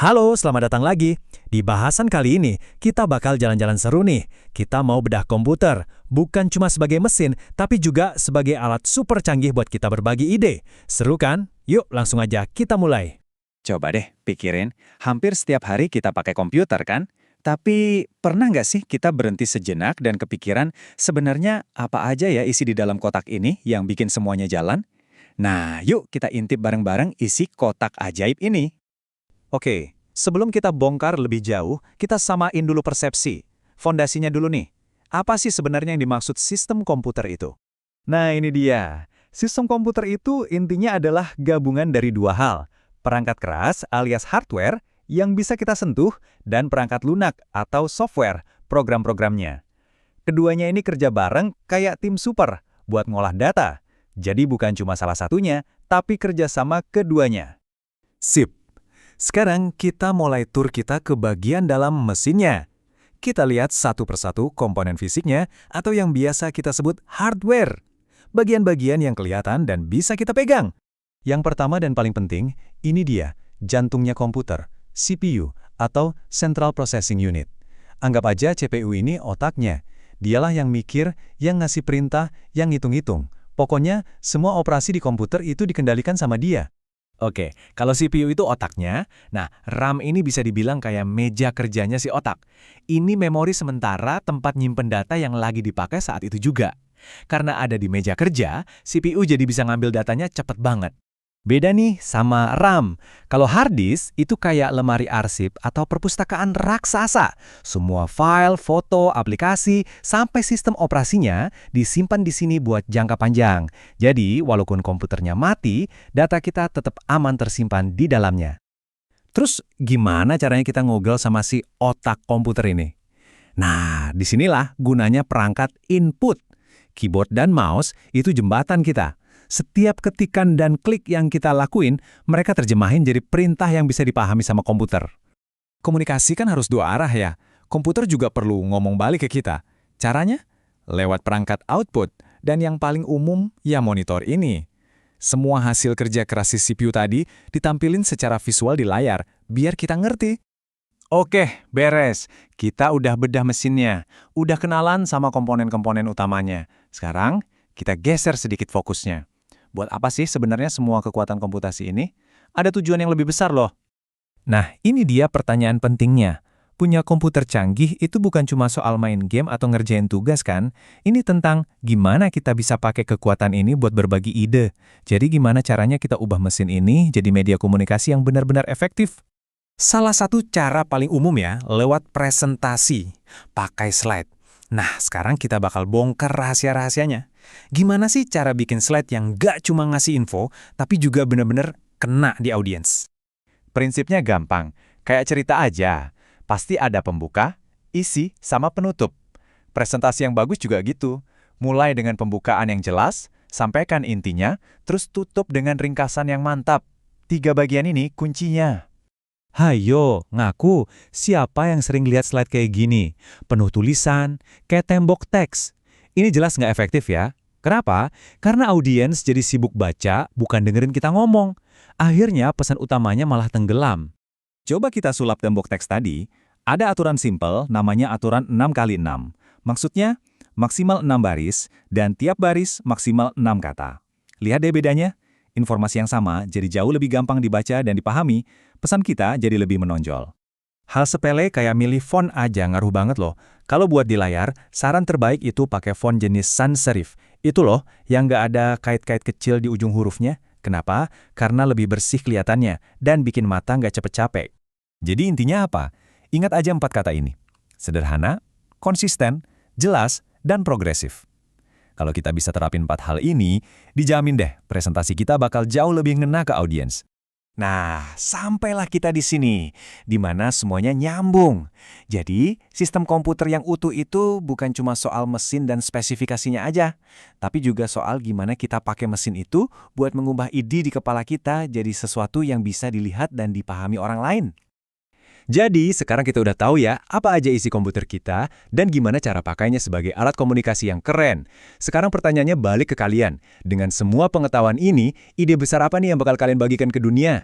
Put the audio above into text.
Halo, selamat datang lagi. Di bahasan kali ini, kita bakal jalan-jalan seru nih. Kita mau bedah komputer, bukan cuma sebagai mesin, tapi juga sebagai alat super canggih buat kita berbagi ide. Seru kan? Yuk, langsung aja kita mulai. Coba deh pikirin, hampir setiap hari kita pakai komputer kan? Tapi pernah nggak sih kita berhenti sejenak dan kepikiran sebenarnya apa aja ya isi di dalam kotak ini yang bikin semuanya jalan? Nah, yuk kita intip bareng-bareng isi kotak ajaib ini. Oke, sebelum kita bongkar lebih jauh, kita samain dulu persepsi. Fondasinya dulu nih. Apa sih sebenarnya yang dimaksud sistem komputer itu? Nah, ini dia. Sistem komputer itu intinya adalah gabungan dari dua hal. Perangkat keras alias hardware yang bisa kita sentuh dan perangkat lunak atau software, program-programnya. Keduanya ini kerja bareng kayak tim super buat ngolah data. Jadi bukan cuma salah satunya, tapi kerjasama keduanya. Sip. Sekarang kita mulai tur kita ke bagian dalam mesinnya. Kita lihat satu persatu komponen fisiknya atau yang biasa kita sebut hardware. Bagian-bagian yang kelihatan dan bisa kita pegang. Yang pertama dan paling penting, ini dia, jantungnya komputer, CPU atau Central Processing Unit. Anggap aja CPU ini otaknya. Dialah yang mikir, yang ngasih perintah, yang ngitung-ngitung. Pokoknya, semua operasi di komputer itu dikendalikan sama dia. Oke, kalau CPU itu otaknya, nah RAM ini bisa dibilang kayak meja kerjanya si otak. Ini memori sementara tempat nyimpen data yang lagi dipakai saat itu juga. Karena ada di meja kerja, CPU jadi bisa ngambil datanya cepet banget. Beda nih sama RAM. Kalau hard disk itu kayak lemari arsip atau perpustakaan raksasa. Semua file, foto, aplikasi, sampai sistem operasinya disimpan di sini buat jangka panjang. Jadi, walaupun komputernya mati, data kita tetap aman tersimpan di dalamnya. Terus, gimana caranya kita ngobrol sama si otak komputer ini? Nah, disinilah gunanya perangkat input. Keyboard dan mouse itu jembatan kita. Setiap ketikan dan klik yang kita lakuin, mereka terjemahin jadi perintah yang bisa dipahami sama komputer. Komunikasi kan harus dua arah ya. Komputer juga perlu ngomong balik ke kita. Caranya? Lewat perangkat output, dan yang paling umum ya monitor ini. Semua hasil kerja keras si CPU tadi ditampilin secara visual di layar, biar kita ngerti. Oke, beres. Kita udah bedah mesinnya. Udah kenalan sama komponen-komponen utamanya. Sekarang, kita geser sedikit fokusnya. Buat apa sih sebenarnya semua kekuatan komputasi ini? Ada tujuan yang lebih besar loh. Nah, ini dia pertanyaan pentingnya. Punya komputer canggih itu bukan cuma soal main game atau ngerjain tugas kan? Ini tentang gimana kita bisa pakai kekuatan ini buat berbagi ide. Jadi gimana caranya kita ubah mesin ini jadi media komunikasi yang benar-benar efektif? Salah satu cara paling umum ya, lewat presentasi. Pakai slide. Nah, sekarang kita bakal bongkar rahasia-rahasianya. Gimana sih cara bikin slide yang gak cuma ngasih info, tapi juga bener-bener kena di audiens? Prinsipnya gampang, kayak cerita aja. Pasti ada pembuka, isi, sama penutup. Presentasi yang bagus juga gitu. Mulai dengan pembukaan yang jelas, sampaikan intinya, terus tutup dengan ringkasan yang mantap. 3 bagian ini kuncinya. Hayo, ngaku, siapa yang sering lihat slide kayak gini? Penuh tulisan, kayak tembok teks. Ini jelas nggak efektif ya. Kenapa? Karena audiens jadi sibuk baca, bukan dengerin kita ngomong. Akhirnya pesan utamanya malah tenggelam. Coba kita sulap tembok teks tadi. Ada aturan simpel, namanya aturan 6x6. Maksudnya, maksimal 6 baris, dan tiap baris maksimal 6 kata. Lihat deh bedanya. Informasi yang sama jadi jauh lebih gampang dibaca dan dipahami, pesan kita jadi lebih menonjol. Hal sepele kayak milih font aja ngaruh banget loh. Kalau buat di layar, saran terbaik itu pakai font jenis sans serif. Itu loh, yang nggak ada kait-kait kecil di ujung hurufnya. Kenapa? Karena lebih bersih kelihatannya dan bikin mata nggak cepet capek. Jadi intinya apa? Ingat aja 4 kata ini. Sederhana, konsisten, jelas, dan progresif. Kalau kita bisa terapin 4 hal ini, dijamin deh presentasi kita bakal jauh lebih ngena ke audiens. Nah, sampailah kita di sini, di mana semuanya nyambung. Jadi, sistem komputer yang utuh itu bukan cuma soal mesin dan spesifikasinya aja, tapi juga soal gimana kita pakai mesin itu buat mengubah ide di kepala kita jadi sesuatu yang bisa dilihat dan dipahami orang lain. Jadi, sekarang kita udah tahu ya, apa aja isi komputer kita dan gimana cara pakainya sebagai alat komunikasi yang keren. Sekarang pertanyaannya balik ke kalian. Dengan semua pengetahuan ini, ide besar apa nih yang bakal kalian bagikan ke dunia?